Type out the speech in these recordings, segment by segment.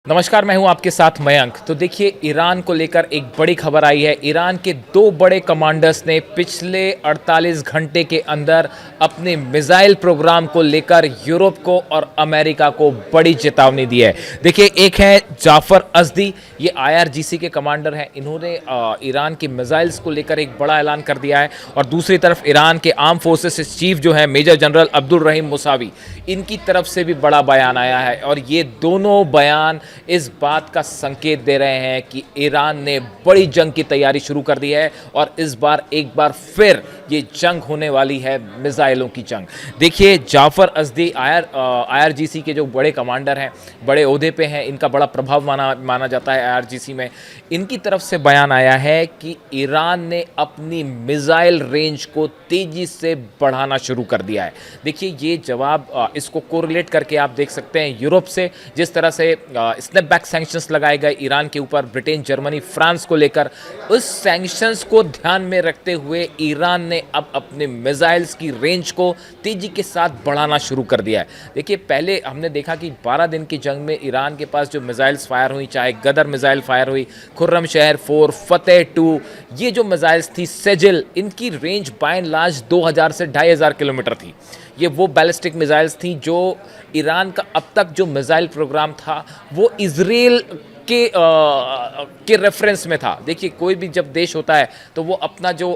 नमस्कार, मैं हूं आपके साथ मयंक। तो देखिए, ईरान को लेकर एक बड़ी खबर आई है। ईरान के दो बड़े कमांडर्स ने पिछले 48 घंटे के अंदर अपने मिसाइल प्रोग्राम को लेकर यूरोप को और अमेरिका को बड़ी चेतावनी दी है। देखिए, एक है जाफर अजदी, ये आईआरजीसी के कमांडर हैं। इन्होंने ईरान की मिसाइल्स को लेकर एक बड़ा ऐलान कर दिया है। और दूसरी तरफ ईरान के आर्म फोर्सेस चीफ जो है मेजर जनरल अब्दुल रहीम मुसावी, इनकी तरफ से भी बड़ा बयान आया है। और ये दोनों बयान इस बात का संकेत दे रहे हैं कि ईरान ने बड़ी जंग की तैयारी शुरू कर दी है और इस बार एक बार फिर ये जंग होने वाली है, मिसाइलों की जंग। देखिए, जाफर अजदी आईआरजीसी के जो बड़े कमांडर हैं, बड़े ओहदे पे हैं, इनका बड़ा प्रभाव माना जाता है आईआरजीसी में। इनकी तरफ से बयान आया है कि ईरान ने अपनी मिसाइल रेंज को तेजी से बढ़ाना शुरू कर दिया है। देखिए, ये जवाब इसको कोरिलेट करके आप देख सकते हैं यूरोप से, जिस तरह से स्नैपबैक सैंक्शंस लगाए गए ईरान के ऊपर, ब्रिटेन, जर्मनी, फ्रांस को लेकर। उस सैंक्शंस को ध्यान में रखते हुए ईरान ने अब अपने मिसाइल्स की रेंज को तेजी के साथ बढ़ाना शुरू कर दिया है। देखिए, पहले हमने देखा कि 12 दिन की जंग में ईरान के पास जो मिसाइल्स फायर हुई, चाहे गदर मिसाइल फायर हुई, खुर्रम शहर 4, फतेह 2, ये जो मिसाइल्स थी, सेजिल, इनकी रेंज बाय एंड लार्ज 2000 से 2500 किलोमीटर थी। ये वो बैलिस्टिक मिसाइल्स थी जो ईरान का अब तक जो मिसाइल प्रोग्राम था वो इजराइल के रेफरेंस में था। देखिए, कोई भी जब देश होता है तो वो अपना जो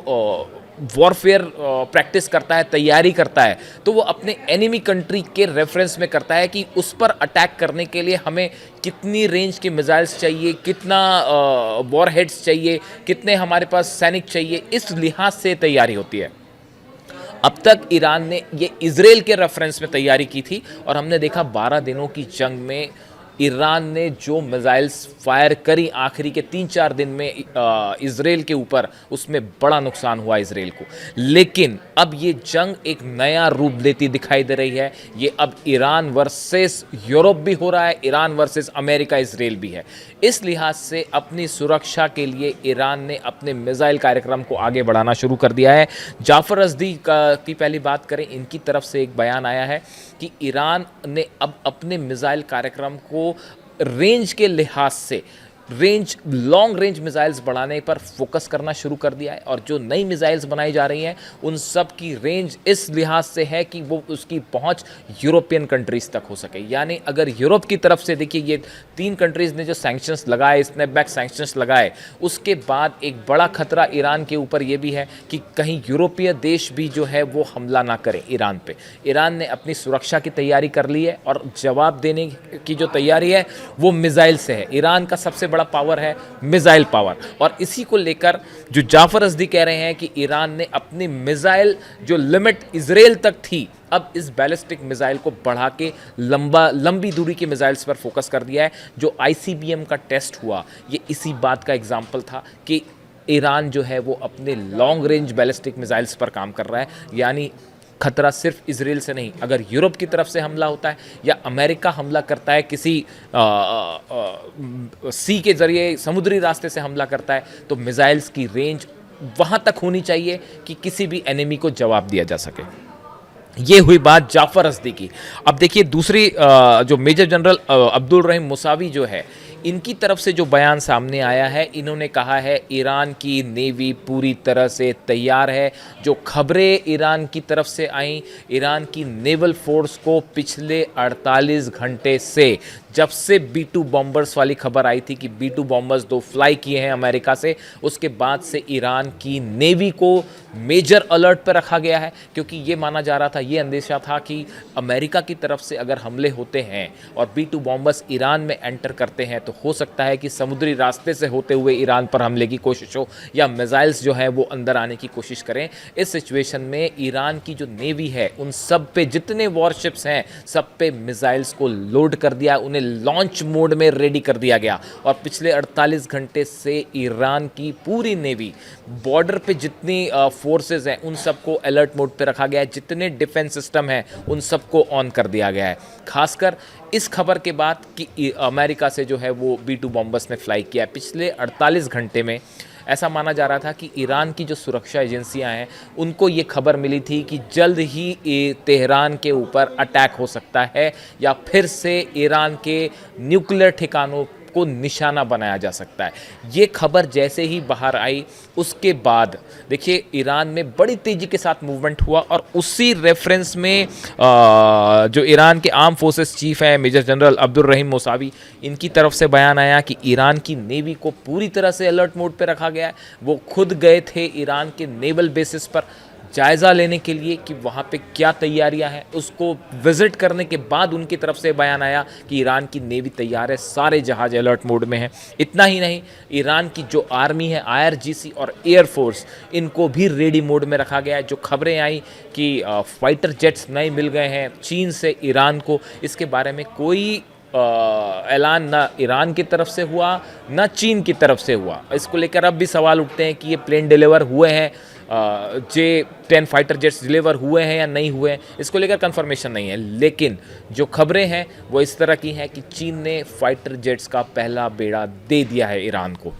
वॉरफेयर प्रैक्टिस करता है, तैयारी करता है, तो वो अपने एनिमी कंट्री के रेफरेंस में करता है कि उस पर अटैक करने के लिए हमें कितनी रेंज के मिसाइल्स चाहिए, कितना वॉरहेड्स चाहिए, कितने हमारे पास सैनिक चाहिए, इस लिहाज से तैयारी होती है। अब तक ईरान ने ये इजराइल के रेफरेंस में तैयारी की थी और हमने देखा 12 दिनों की जंग में ईरान ने जो मिसाइल्स फायर करी आखिरी के 3-4 दिन में इजराइल के ऊपर, उसमें बड़ा नुकसान हुआ इजराइल को। लेकिन अब ये जंग एक नया रूप लेती दिखाई दे रही है। ये अब ईरान वर्सेस यूरोप भी हो रहा है, ईरान वर्सेस अमेरिका, इजराइल भी है। इस लिहाज से अपनी सुरक्षा के लिए ईरान ने अपने मिसाइल कार्यक्रम को आगे बढ़ाना शुरू कर दिया है। जाफर अजदी की पहली बात करें, इनकी तरफ से एक बयान आया है कि ईरान ने अब अपने मिसाइल कार्यक्रम को रेंज के लिहाज से लॉन्ग रेंज मिसाइल्स बढ़ाने पर फोकस करना शुरू कर दिया है। और जो नई मिसाइल्स बनाई जा रही हैं उन सब की रेंज इस लिहाज से है कि वो उसकी पहुंच यूरोपियन कंट्रीज तक हो सके। यानी अगर यूरोप की तरफ से, देखिए, ये 3 कंट्रीज ने जो सैंक्शंस लगाए, स्नैपबैक सैंक्शंस लगाए, उसके बाद एक बड़ा खतरा ईरान के ऊपर ये भी है कि कहीं यूरोपीय देश भी जो है वो हमला ना करे ईरान पे। ईरान ने अपनी सुरक्षा की तैयारी कर ली है और जवाब देने की जो तैयारी है वो मिसाइल से है। ईरान का सबसे बड़ा पावर है मिसाइल पावर। और इसी को लेकर जो जाफर अजदी कह रहे हैं कि ईरान ने अपनी मिसाइल जो लिमिट इजराइल तक थी, अब इस बैलिस्टिक मिसाइल को बढ़ा के लंबी दूरी की मिसाइल्स पर फोकस कर दिया है। जो आईसीबीएम का टेस्ट हुआ, ये इसी बात का एग्जाम्पल था कि ईरान जो है वो अपने लॉन्ग रेंज बैलिस्टिक मिसाइल्स पर काम कर रहा है। यानी खतरा सिर्फ इजराइल से नहीं, अगर यूरोप की तरफ से हमला होता है या अमेरिका हमला करता है, किसी सी के जरिए, समुद्री रास्ते से हमला करता है, तो मिसाइल्स की रेंज वहाँ तक होनी चाहिए कि किसी भी एनिमी को जवाब दिया जा सके। ये हुई बात जाफर अजदी की। अब देखिए, दूसरी जो मेजर जनरल अब्दुल रहीम मुसावी जो है, इनकी तरफ से जो बयान सामने आया है, इन्होंने कहा है ईरान की नेवी पूरी तरह से तैयार है। जो खबरें ईरान की तरफ से आई, ईरान की नेवल फोर्स को पिछले 48 घंटे से, जब से B-2 बॉम्बर्स वाली खबर आई थी कि B-2 बॉम्बर्स 2 फ्लाई किए हैं अमेरिका से, उसके बाद से ईरान की नेवी को मेजर अलर्ट पर रखा गया है। क्योंकि ये माना जा रहा था, ये अंदेशा था कि अमेरिका की तरफ से अगर हमले होते हैं और B-2 बॉम्बर्स ईरान में एंटर करते हैं तो हो सकता है कि समुद्री रास्ते से होते हुए ईरान पर हमले की कोशिश हो या मिसाइल्स जो है वो अंदर आने की कोशिश करें। इस सिचुएशन में ईरान की जो नेवी है, उन सब पे, जितने वॉरशिप्स हैं, सब पे मिसाइल्स को लोड कर दिया, उन्हें लॉन्च मोड में रेडी कर दिया गया। और पिछले 48 घंटे से ईरान की पूरी नेवी, बॉर्डर पे जितनी फोर्सेस हैं उन सबको अलर्ट मोड पे रखा गया है, जितने डिफेंस सिस्टम हैं उन सबको ऑन कर दिया गया है। खासकर इस खबर के बाद कि अमेरिका से जो है वो B-2 बॉम्बर्स ने फ्लाई किया है। पिछले 48 घंटे में ऐसा माना जा रहा था कि ईरान की जो सुरक्षा एजेंसियां हैं उनको ये खबर मिली थी कि जल्द ही तेहरान के ऊपर अटैक हो सकता है या फिर से ईरान के न्यूक्लियर ठिकानों को निशाना बनाया जा सकता है। ये खबर जैसे ही बाहर आई उसके बाद देखिए ईरान में बड़ी तेज़ी के साथ मूवमेंट हुआ और उसी रेफरेंस में जो ईरान के आर्म फोर्सेस चीफ हैं मेजर जनरल अब्दुल रहीम मौसावी, इनकी तरफ से बयान आया कि ईरान की नेवी को पूरी तरह से अलर्ट मोड पे रखा गया है। वो खुद गए थे ईरान के नेवल बेसिस पर जायज़ा लेने के लिए कि वहाँ पे क्या तैयारियां हैं। उसको विज़िट करने के बाद उनकी तरफ से बयान आया कि ईरान की नेवी तैयार है, सारे जहाज़ अलर्ट मोड में हैं। इतना ही नहीं, ईरान की जो आर्मी है IRGC और एयरफोर्स, इनको भी रेडी मोड में रखा गया है। जो खबरें आई कि फाइटर जेट्स नए मिल गए हैं चीन से ईरान को, इसके बारे में कोई ऐलान ना ईरान की तरफ से हुआ ना चीन की तरफ से हुआ। इसको लेकर अब भी सवाल उठते हैं कि ये प्लेन डिलीवर हुए हैं, J-10 फाइटर जेट्स डिलीवर हुए हैं या नहीं हुए हैं, इसको लेकर कंफर्मेशन नहीं है। लेकिन जो खबरें हैं वो इस तरह की हैं कि चीन ने फाइटर जेट्स का पहला बेड़ा दे दिया है ईरान को,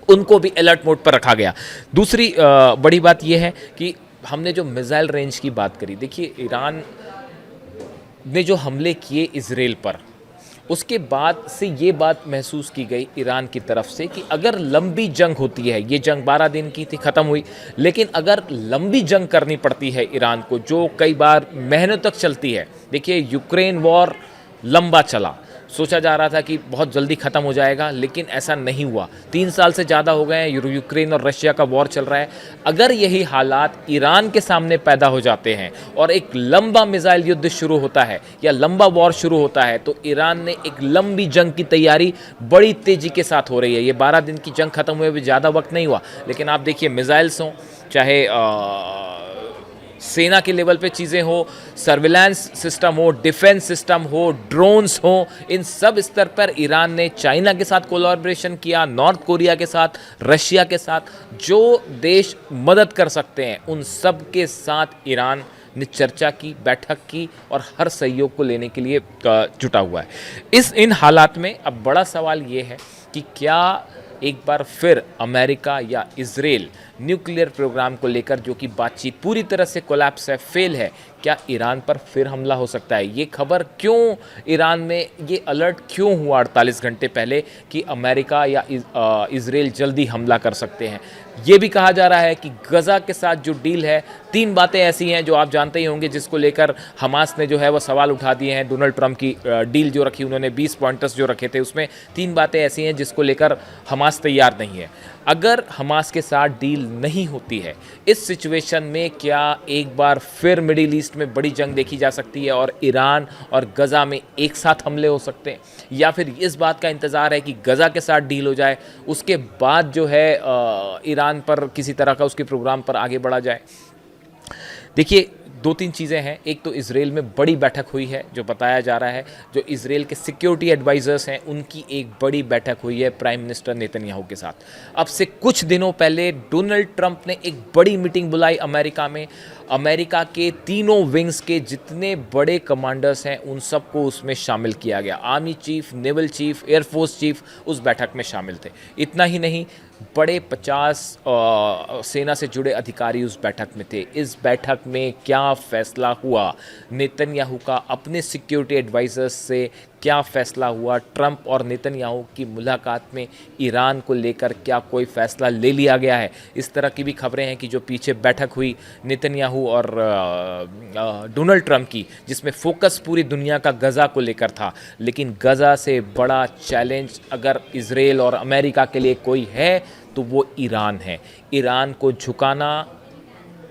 उनको भी अलर्ट मोड पर रखा गया। दूसरी बड़ी बात यह है कि हमने जो मिसाइल रेंज की बात करी, देखिए ईरान ने जो हमले किए इजराइल पर, उसके बाद से ये बात महसूस की गई ईरान की तरफ से कि अगर लंबी जंग होती है, ये जंग 12 दिन की थी, ख़त्म हुई, लेकिन अगर लंबी जंग करनी पड़ती है ईरान को, जो कई बार महीनों तक चलती है। देखिए यूक्रेन वॉर लंबा चला, सोचा जा रहा था कि बहुत जल्दी ख़त्म हो जाएगा, लेकिन ऐसा नहीं हुआ। 3 साल से ज़्यादा हो गए हैं, यूक्रेन और रशिया का वॉर चल रहा है। अगर यही हालात ईरान के सामने पैदा हो जाते हैं और एक लंबा मिसाइल युद्ध शुरू होता है या लंबा वॉर शुरू होता है, तो ईरान ने एक लंबी जंग की तैयारी बड़ी तेज़ी के साथ हो रही है। ये 12 दिन की जंग ख़त्म हुए भी ज़्यादा वक्त नहीं हुआ, लेकिन आप देखिए मिसाइल्स हों, चाहे सेना के लेवल पे चीज़ें हो, सर्विलांस सिस्टम हो, डिफेंस सिस्टम हो, ड्रोन्स हो, इन सब स्तर पर ईरान ने चाइना के साथ कोलैबोरेशन किया, नॉर्थ कोरिया के साथ, रशिया के साथ, जो देश मदद कर सकते हैं उन सब के साथ ईरान ने चर्चा की, बैठक की और हर सहयोग को लेने के लिए जुटा हुआ है। इन हालात में अब बड़ा सवाल ये है कि क्या एक बार फिर अमेरिका या इजराइल न्यूक्लियर प्रोग्राम को लेकर, जो कि बातचीत पूरी तरह से कोलैप्स है, फेल है, क्या ईरान पर फिर हमला हो सकता है? ये खबर क्यों ईरान में, ये अलर्ट क्यों हुआ 48 घंटे पहले कि अमेरिका या इजराइल जल्दी हमला कर सकते हैं? ये भी कहा जा रहा है कि गज़ा के साथ जो डील है, 3 बातें ऐसी हैं जो आप जानते ही होंगे, जिसको लेकर हमास ने जो है वो सवाल उठा दिए हैं। डोनाल्ड ट्रंप की डील जो रखी, उन्होंने 20 पॉइंटर्स जो रखे थे, उसमें 3 बातें ऐसी हैं जिसको लेकर हमास तैयार नहीं है। अगर हमास के साथ डील नहीं होती है, इस सिचुएशन में क्या एक बार फिर मिडिल ईस्ट में बड़ी जंग देखी जा सकती है और ईरान और गज़ा में एक साथ हमले हो सकते हैं? या फिर इस बात का इंतज़ार है कि गज़ा के साथ डील हो जाए, उसके बाद जो है ईरान पर किसी तरह का उसके प्रोग्राम पर आगे बढ़ा जाए? देखिए 2-3 चीज़ें हैं। एक तो इजराइल में बड़ी बैठक हुई है, जो बताया जा रहा है, जो इजराइल के सिक्योरिटी एडवाइज़र्स हैं उनकी एक बड़ी बैठक हुई है प्राइम मिनिस्टर नेतन्याहू के साथ। अब से कुछ दिनों पहले डोनाल्ड ट्रंप ने एक बड़ी मीटिंग बुलाई अमेरिका में। अमेरिका के तीनों विंग्स के जितने बड़े कमांडर्स हैं उन सबको उसमें शामिल किया गया। Army chief, naval chief, air force chief उस बैठक में शामिल थे। इतना ही नहीं, बड़े 50 सेना से जुड़े अधिकारी उस बैठक में थे। इस बैठक में क्या फैसला हुआ, नेतन्याहू का अपने सिक्योरिटी एडवाइजर्स से क्या फैसला हुआ, ट्रंप और नेतन्याहू की मुलाकात में ईरान को लेकर क्या कोई फैसला ले लिया गया है? इस तरह की भी खबरें हैं कि जो पीछे बैठक हुई नेतन्याहू और डोनाल्ड ट्रंप की, जिसमें फोकस पूरी दुनिया का गज़ा को लेकर था, लेकिन गज़ा से बड़ा चैलेंज अगर इजराइल और अमेरिका के लिए कोई है तो वो ईरान है। ईरान को झुकाना,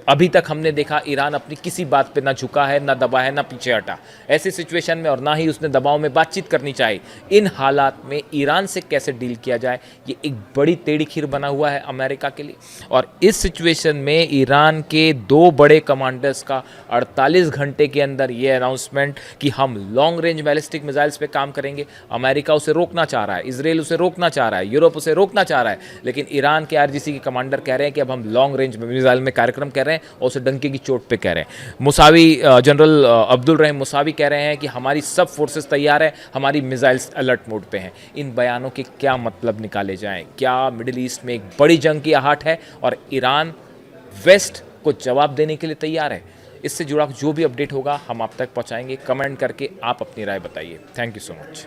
अभी तक हमने देखा ईरान अपनी किसी बात पे ना झुका है, ना दबा है, ना पीछे हटा। ऐसी सिचुएशन में, और ना ही उसने दबाव में बातचीत करनी चाहिए। इन हालात में ईरान से कैसे डील किया जाए, ये एक बड़ी टेढ़ी खीर बना हुआ है अमेरिका के लिए। और इस सिचुएशन में ईरान के 2 बड़े कमांडर्स का 48 घंटे के अंदर ये अनाउंसमेंट कि हम लॉन्ग रेंज बैलिस्टिक मिसाइल्स पे काम करेंगे। अमेरिका उसे रोकना चाह रहा है, इजराइल उसे रोकना चाह रहा है, यूरोप उसे रोकना चाह रहा है, लेकिन ईरान के IRGC के कमांडर कह रहे हैं कि अब हम लॉन्ग रेंज मिसाइल में कार्यक्रम कर रहे हैं और उसे डंके की चोट पे कह रहे हैं। मुसावी जनरल अब्दुल रहीम मुसावी कह रहे हैं कि हमारी सब फोर्सेस तैयार है, हमारी मिसाइल्स अलर्ट मोड पे हैं। इन बयानों के क्या मतलब निकाले जाएं? क्या मिडिल ईस्ट में एक बड़ी जंग की आहट है और ईरान वेस्ट को जवाब देने के लिए तैयार है? इससे जुड़ा जो भी अपडेट होगा हम आप तक पहुंचाएंगे। कमेंट करके आप अपनी राय बताइए। Thank you so much.